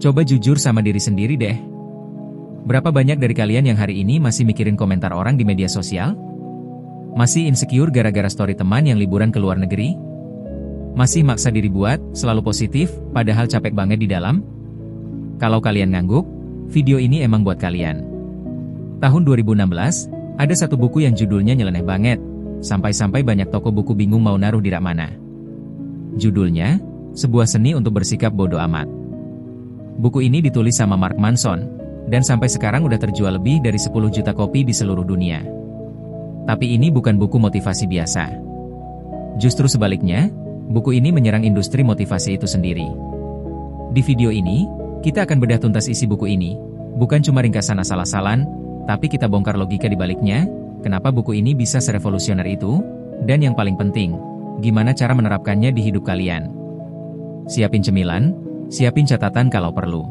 Coba jujur sama diri sendiri deh. Berapa banyak dari kalian yang hari ini masih mikirin komentar orang di media sosial? Masih insecure gara-gara story teman yang liburan ke luar negeri? Masih maksa diri buat selalu positif, padahal capek banget di dalam? Kalau kalian ngangguk, video ini emang buat kalian. Tahun 2016, ada satu buku yang judulnya nyeleneh banget, sampai-sampai banyak toko buku bingung mau naruh di rak mana. Judulnya, Sebuah Seni untuk Bersikap Bodo Amat. Buku ini ditulis sama Mark Manson, dan sampai sekarang udah terjual lebih dari 10 juta kopi di seluruh dunia. Tapi ini bukan buku motivasi biasa. Justru sebaliknya, buku ini menyerang industri motivasi itu sendiri. Di video ini, kita akan bedah tuntas isi buku ini, bukan cuma ringkasan asal-asalan, tapi kita bongkar logika di baliknya, kenapa buku ini bisa serevolusioner itu, dan yang paling penting, gimana cara menerapkannya di hidup kalian. Siapin cemilan, siapin catatan kalau perlu.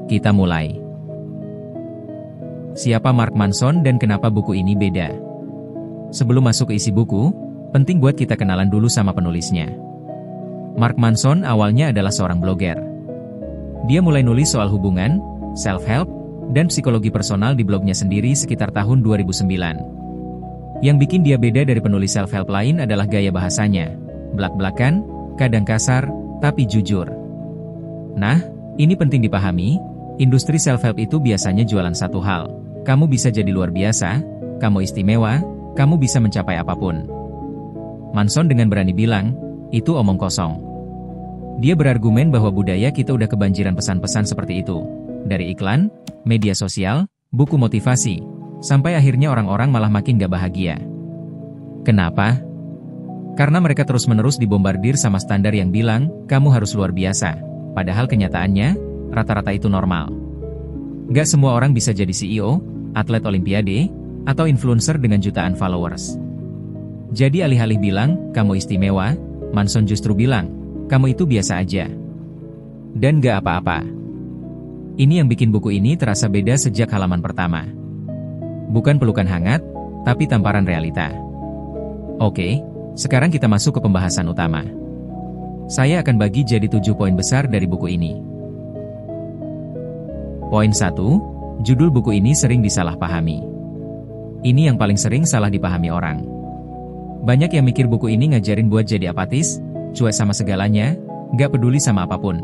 Kita mulai. Siapa Mark Manson dan kenapa buku ini beda? Sebelum masuk ke isi buku, penting buat kita kenalan dulu sama penulisnya. Mark Manson awalnya adalah seorang blogger. Dia mulai nulis soal hubungan, self-help, dan psikologi personal di blognya sendiri sekitar tahun 2009. Yang bikin dia beda dari penulis self-help lain adalah gaya bahasanya. Blak-blakan, kadang kasar, tapi jujur. Nah, ini penting dipahami, industri self-help itu biasanya jualan satu hal. Kamu bisa jadi luar biasa, kamu istimewa, kamu bisa mencapai apapun. Manson dengan berani bilang, itu omong kosong. Dia berargumen bahwa budaya kita udah kebanjiran pesan-pesan seperti itu. Dari iklan, media sosial, buku motivasi, sampai akhirnya orang-orang malah makin gak bahagia. Kenapa? Karena mereka terus-menerus dibombardir sama standar yang bilang, kamu harus luar biasa. Padahal kenyataannya, rata-rata itu normal. Gak semua orang bisa jadi CEO, atlet olimpiade, atau influencer dengan jutaan followers. Jadi alih-alih bilang, kamu istimewa, Manson justru bilang, kamu itu biasa aja. Dan gak apa-apa. Ini yang bikin buku ini terasa beda sejak halaman pertama. Bukan pelukan hangat, tapi tamparan realita. Oke, sekarang kita masuk ke pembahasan utama. Saya akan bagi jadi 7 poin besar dari buku ini. Poin 1, judul buku ini sering disalahpahami. Ini yang paling sering salah dipahami orang. Banyak yang mikir buku ini ngajarin buat jadi apatis, cuek sama segalanya, gak peduli sama apapun.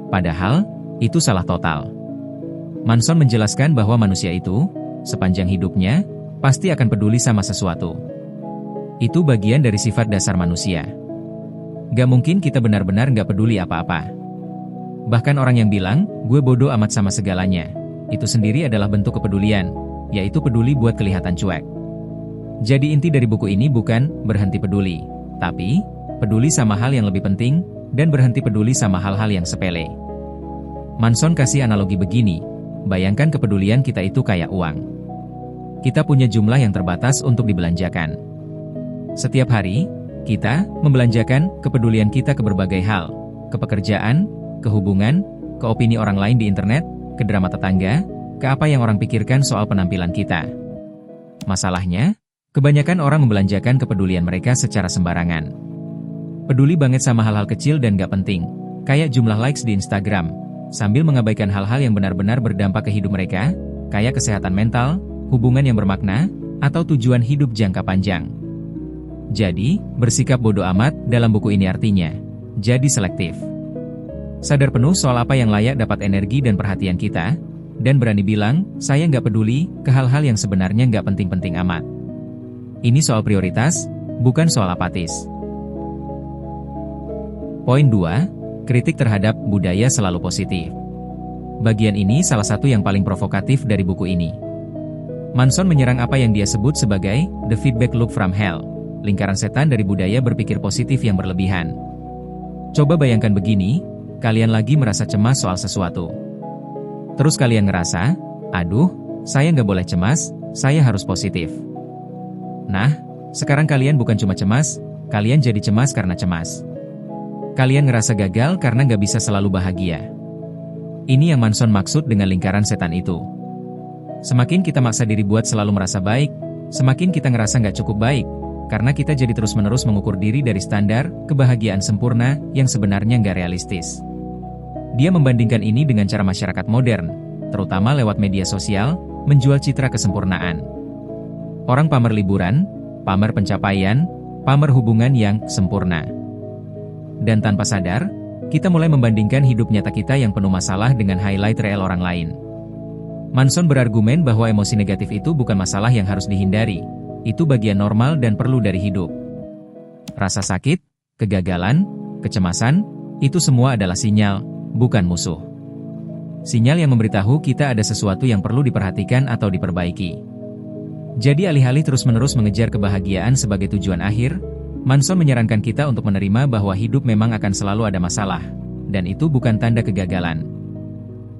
Padahal, itu salah total. Manson menjelaskan bahwa manusia itu, sepanjang hidupnya, pasti akan peduli sama sesuatu. Itu bagian dari sifat dasar manusia. Gak mungkin kita benar-benar gak peduli apa-apa. Bahkan orang yang bilang, gue bodoh amat sama segalanya, itu sendiri adalah bentuk kepedulian, yaitu peduli buat kelihatan cuek. Jadi inti dari buku ini bukan berhenti peduli, tapi peduli sama hal yang lebih penting, dan berhenti peduli sama hal-hal yang sepele. Manson kasih analogi begini, bayangkan kepedulian kita itu kayak uang. Kita punya jumlah yang terbatas untuk dibelanjakan. Setiap hari, kita membelanjakan kepedulian kita ke berbagai hal, ke pekerjaan, ke hubungan, ke opini orang lain di internet, ke drama tetangga, ke apa yang orang pikirkan soal penampilan kita. Masalahnya, kebanyakan orang membelanjakan kepedulian mereka secara sembarangan. Peduli banget sama hal-hal kecil dan gak penting, kayak jumlah likes di Instagram, sambil mengabaikan hal-hal yang benar-benar berdampak ke hidup mereka, kayak kesehatan mental, hubungan yang bermakna, atau tujuan hidup jangka panjang. Jadi, bersikap bodo amat dalam buku ini artinya, jadi selektif. Sadar penuh soal apa yang layak dapat energi dan perhatian kita, dan berani bilang, saya nggak peduli ke hal-hal yang sebenarnya nggak penting-penting amat. Ini soal prioritas, bukan soal apatis. Poin 2, kritik terhadap budaya selalu positif. Bagian ini salah satu yang paling provokatif dari buku ini. Manson menyerang apa yang dia sebut sebagai the feedback loop from hell, lingkaran setan dari budaya berpikir positif yang berlebihan. Coba bayangkan begini, kalian lagi merasa cemas soal sesuatu. Terus kalian ngerasa, aduh, saya nggak boleh cemas, saya harus positif. Nah, sekarang kalian bukan cuma cemas, kalian jadi cemas karena cemas. Kalian ngerasa gagal karena nggak bisa selalu bahagia. Ini yang Manson maksud dengan lingkaran setan itu. Semakin kita maksa diri buat selalu merasa baik, semakin kita ngerasa nggak cukup baik, karena kita jadi terus-menerus mengukur diri dari standar kebahagiaan sempurna yang sebenarnya nggak realistis. Dia membandingkan ini dengan cara masyarakat modern, terutama lewat media sosial, menjual citra kesempurnaan. Orang pamer liburan, pamer pencapaian, pamer hubungan yang sempurna. Dan tanpa sadar, kita mulai membandingkan hidup nyata kita yang penuh masalah dengan highlight real orang lain. Manson berargumen bahwa emosi negatif itu bukan masalah yang harus dihindari, itu bagian normal dan perlu dari hidup. Rasa sakit, kegagalan, kecemasan, itu semua adalah sinyal, bukan musuh. Sinyal yang memberitahu kita ada sesuatu yang perlu diperhatikan atau diperbaiki. Jadi alih-alih terus-menerus mengejar kebahagiaan sebagai tujuan akhir, Manson menyarankan kita untuk menerima bahwa hidup memang akan selalu ada masalah, dan itu bukan tanda kegagalan.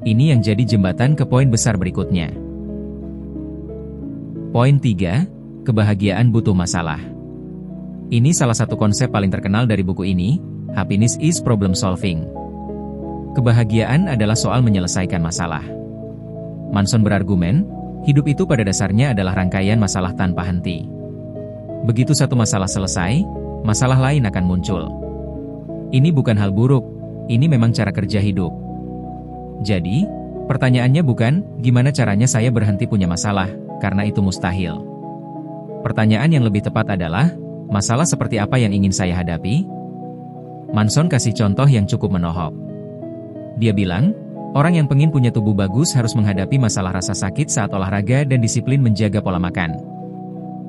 Ini yang jadi jembatan ke poin besar berikutnya. Poin 3, kebahagiaan butuh masalah. Ini salah satu konsep paling terkenal dari buku ini, Happiness is Problem Solving. Kebahagiaan adalah soal menyelesaikan masalah. Manson berargumen, hidup itu pada dasarnya adalah rangkaian masalah tanpa henti. Begitu satu masalah selesai, masalah lain akan muncul. Ini bukan hal buruk, ini memang cara kerja hidup. Jadi, pertanyaannya bukan, gimana caranya saya berhenti punya masalah, karena itu mustahil. Pertanyaan yang lebih tepat adalah, masalah seperti apa yang ingin saya hadapi? Manson kasih contoh yang cukup menohok. Dia bilang, orang yang pengen punya tubuh bagus harus menghadapi masalah rasa sakit saat olahraga dan disiplin menjaga pola makan.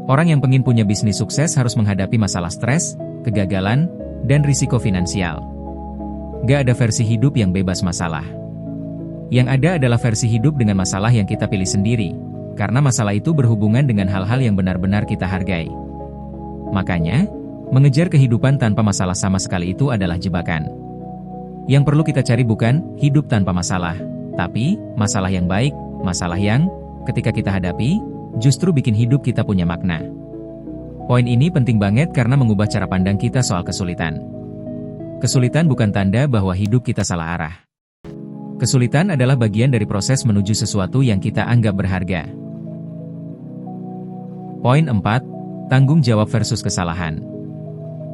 Orang yang pengen punya bisnis sukses harus menghadapi masalah stres, kegagalan, dan risiko finansial. Gak ada versi hidup yang bebas masalah. Yang ada adalah versi hidup dengan masalah yang kita pilih sendiri, karena masalah itu berhubungan dengan hal-hal yang benar-benar kita hargai. Makanya, mengejar kehidupan tanpa masalah sama sekali itu adalah jebakan. Yang perlu kita cari bukan hidup tanpa masalah, tapi masalah yang baik, masalah yang, ketika kita hadapi, justru bikin hidup kita punya makna. Poin ini penting banget karena mengubah cara pandang kita soal kesulitan. Kesulitan bukan tanda bahwa hidup kita salah arah. Kesulitan adalah bagian dari proses menuju sesuatu yang kita anggap berharga. Poin 4, tanggung jawab versus kesalahan.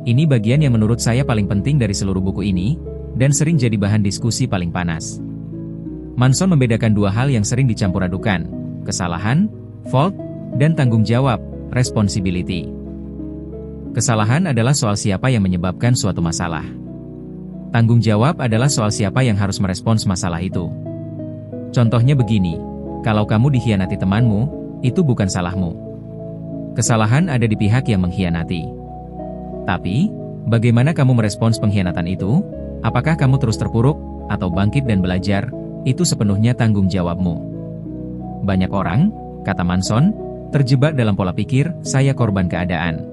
Ini bagian yang menurut saya paling penting dari seluruh buku ini, dan sering jadi bahan diskusi paling panas. Manson membedakan dua hal yang sering dicampur adukan, kesalahan, fault, dan tanggung jawab, responsibility. Kesalahan adalah soal siapa yang menyebabkan suatu masalah. Tanggung jawab adalah soal siapa yang harus merespons masalah itu. Contohnya begini, kalau kamu dikhianati temanmu, itu bukan salahmu. Kesalahan ada di pihak yang mengkhianati. Tapi, bagaimana kamu merespons pengkhianatan itu? Apakah kamu terus terpuruk, atau bangkit dan belajar? Itu sepenuhnya tanggung jawabmu. Banyak orang, kata Manson, terjebak dalam pola pikir, saya korban keadaan.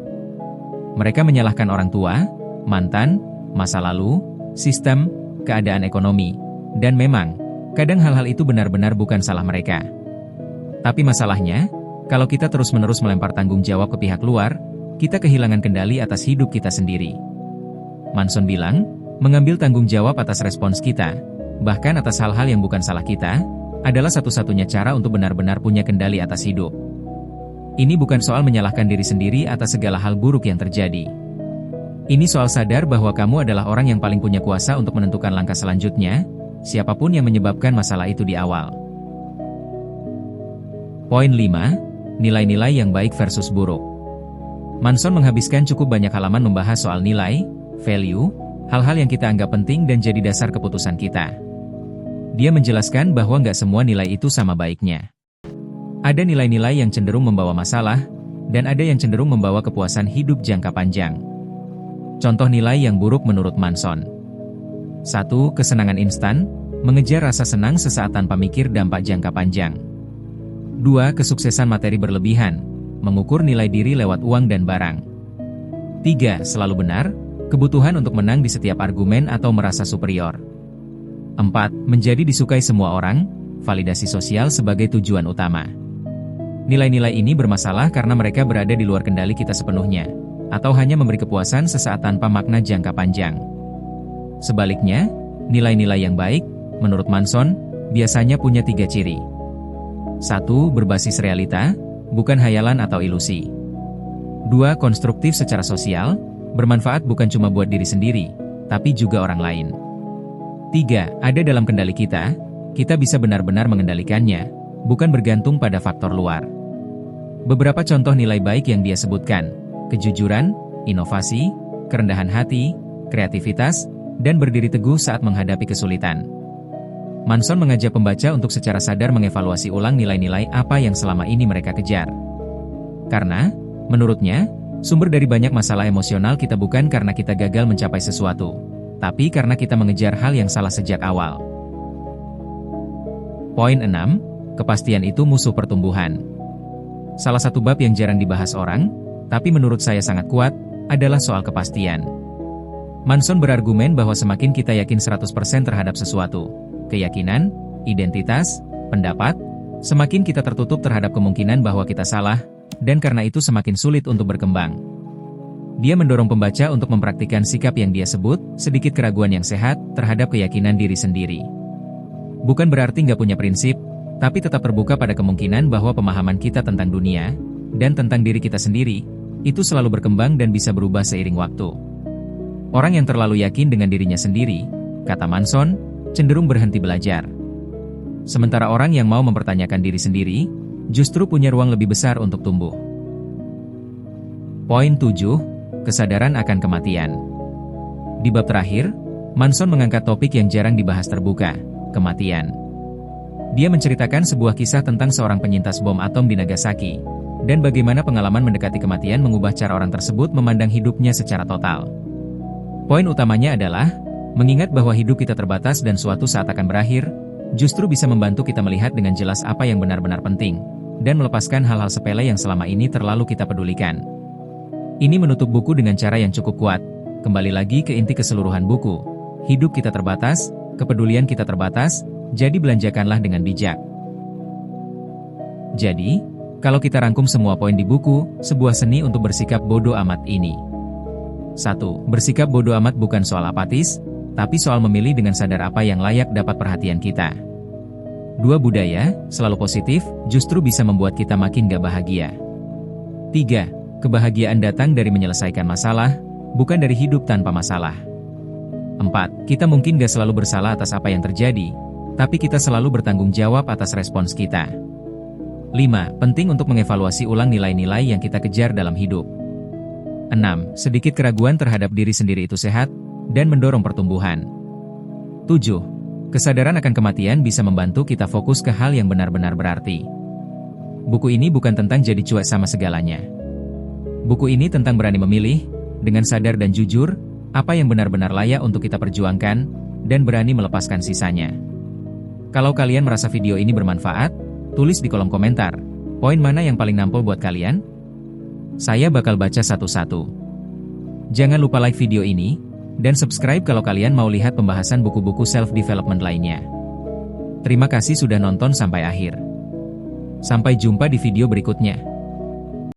Mereka menyalahkan orang tua, mantan, masa lalu, sistem, keadaan ekonomi. Dan memang, kadang hal-hal itu benar-benar bukan salah mereka. Tapi masalahnya, kalau kita terus-menerus melempar tanggung jawab ke pihak luar, kita kehilangan kendali atas hidup kita sendiri. Manson bilang, mengambil tanggung jawab atas respons kita, bahkan atas hal-hal yang bukan salah kita, adalah satu-satunya cara untuk benar-benar punya kendali atas hidup. Ini bukan soal menyalahkan diri sendiri atas segala hal buruk yang terjadi. Ini soal sadar bahwa kamu adalah orang yang paling punya kuasa untuk menentukan langkah selanjutnya, siapapun yang menyebabkan masalah itu di awal. Poin 5, nilai-nilai yang baik versus buruk. Manson menghabiskan cukup banyak halaman membahas soal nilai, value, hal-hal yang kita anggap penting dan jadi dasar keputusan kita. Dia menjelaskan bahwa nggak semua nilai itu sama baiknya. Ada nilai-nilai yang cenderung membawa masalah, dan ada yang cenderung membawa kepuasan hidup jangka panjang. Contoh nilai yang buruk menurut Manson. 1. Kesenangan instan, mengejar rasa senang sesaat tanpa mikir dampak jangka panjang. 2. Kesuksesan materi berlebihan, mengukur nilai diri lewat uang dan barang. 3. Selalu benar, kebutuhan untuk menang di setiap argumen atau merasa superior. 4. Menjadi disukai semua orang, validasi sosial sebagai tujuan utama. Nilai-nilai ini bermasalah karena mereka berada di luar kendali kita sepenuhnya, atau hanya memberi kepuasan sesaat tanpa makna jangka panjang. Sebaliknya, nilai-nilai yang baik, menurut Manson, biasanya punya 3 ciri. 1. Berbasis realita, bukan hayalan atau ilusi. 2. Konstruktif secara sosial, bermanfaat bukan cuma buat diri sendiri, tapi juga orang lain. 3. Ada dalam kendali kita bisa benar-benar mengendalikannya, bukan bergantung pada faktor luar. Beberapa contoh nilai baik yang dia sebutkan: kejujuran, inovasi, kerendahan hati, kreativitas, dan berdiri teguh saat menghadapi kesulitan. Manson mengajak pembaca untuk secara sadar mengevaluasi ulang nilai-nilai apa yang selama ini mereka kejar. Karena, menurutnya, sumber dari banyak masalah emosional kita bukan karena kita gagal mencapai sesuatu, tapi karena kita mengejar hal yang salah sejak awal. Poin 6. Kepastian itu musuh pertumbuhan. Salah satu bab yang jarang dibahas orang, tapi menurut saya sangat kuat, adalah soal kepastian. Manson berargumen bahwa semakin kita yakin 100% terhadap sesuatu, keyakinan, identitas, pendapat, semakin kita tertutup terhadap kemungkinan bahwa kita salah, dan karena itu semakin sulit untuk berkembang. Dia mendorong pembaca untuk mempraktikkan sikap yang dia sebut, sedikit keraguan yang sehat, terhadap keyakinan diri sendiri. Bukan berarti nggak punya prinsip, tapi tetap terbuka pada kemungkinan bahwa pemahaman kita tentang dunia, dan tentang diri kita sendiri, itu selalu berkembang dan bisa berubah seiring waktu. Orang yang terlalu yakin dengan dirinya sendiri, kata Manson, cenderung berhenti belajar. Sementara orang yang mau mempertanyakan diri sendiri, justru punya ruang lebih besar untuk tumbuh. Poin 7. Kesadaran akan kematian. Di bab terakhir, Manson mengangkat topik yang jarang dibahas terbuka, kematian. Dia menceritakan sebuah kisah tentang seorang penyintas bom atom di Nagasaki, dan bagaimana pengalaman mendekati kematian mengubah cara orang tersebut memandang hidupnya secara total. Poin utamanya adalah, mengingat bahwa hidup kita terbatas dan suatu saat akan berakhir, justru bisa membantu kita melihat dengan jelas apa yang benar-benar penting, dan melepaskan hal-hal sepele yang selama ini terlalu kita pedulikan. Ini menutup buku dengan cara yang cukup kuat. Kembali lagi ke inti keseluruhan buku. Hidup kita terbatas, kepedulian kita terbatas, jadi belanjakanlah dengan bijak. Jadi, kalau kita rangkum semua poin di buku, sebuah seni untuk bersikap bodoh amat ini. 1. Bersikap bodoh amat bukan soal apatis, tapi soal memilih dengan sadar apa yang layak dapat perhatian kita. 2. Budaya, selalu positif, justru bisa membuat kita makin gak bahagia. 3. Kebahagiaan datang dari menyelesaikan masalah, bukan dari hidup tanpa masalah. 4. Kita mungkin gak selalu bersalah atas apa yang terjadi, tapi kita selalu bertanggung jawab atas respons kita. 5. Penting untuk mengevaluasi ulang nilai-nilai yang kita kejar dalam hidup. 6. Sedikit keraguan terhadap diri sendiri itu sehat, dan mendorong pertumbuhan. 7. Kesadaran akan kematian bisa membantu kita fokus ke hal yang benar-benar berarti. Buku ini bukan tentang jadi cuek sama segalanya. Buku ini tentang berani memilih, dengan sadar dan jujur, apa yang benar-benar layak untuk kita perjuangkan, dan berani melepaskan sisanya. Kalau kalian merasa video ini bermanfaat, tulis di kolom komentar, poin mana yang paling nampol buat kalian? Saya bakal baca satu-satu. Jangan lupa like video ini, dan subscribe kalau kalian mau lihat pembahasan buku-buku self-development lainnya. Terima kasih sudah nonton sampai akhir. Sampai jumpa di video berikutnya.